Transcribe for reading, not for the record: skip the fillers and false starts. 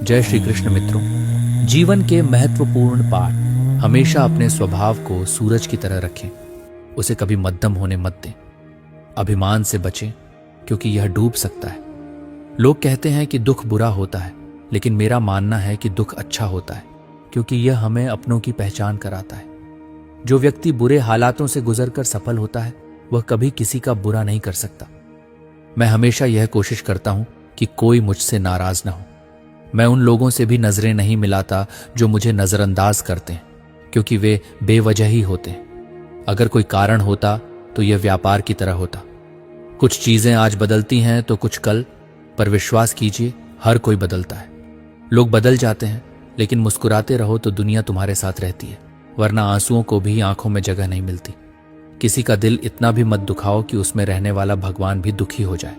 जय श्री कृष्ण मित्रों। जीवन के महत्वपूर्ण पाठ। हमेशा अपने स्वभाव को सूरज की तरह रखें, उसे कभी मध्यम होने मत दें। अभिमान से बचें क्योंकि यह डूब सकता है। लोग कहते हैं कि दुख बुरा होता है, लेकिन मेरा मानना है कि दुख अच्छा होता है क्योंकि यह हमें अपनों की पहचान कराता है। जो व्यक्ति बुरे हालातों से गुजरकर सफल होता है वह कभी किसी का बुरा नहीं कर सकता। मैं हमेशा यह कोशिश करता हूं कि कोई मुझसे नाराज ना हो। मैं उन लोगों से भी नजरें नहीं मिलाता जो मुझे नजरअंदाज करते हैं, क्योंकि वे बेवजह ही होते हैं। अगर कोई कारण होता तो यह व्यापार की तरह होता। कुछ चीजें आज बदलती हैं तो कुछ कल, पर विश्वास कीजिए हर कोई बदलता है। लोग बदल जाते हैं, लेकिन मुस्कुराते रहो तो दुनिया तुम्हारे साथ रहती है, वरना आंसुओं को भी आंखों में जगह नहीं मिलती। किसी का दिल इतना भी मत दुखाओ कि उसमें रहने वाला भगवान भी दुखी हो जाए।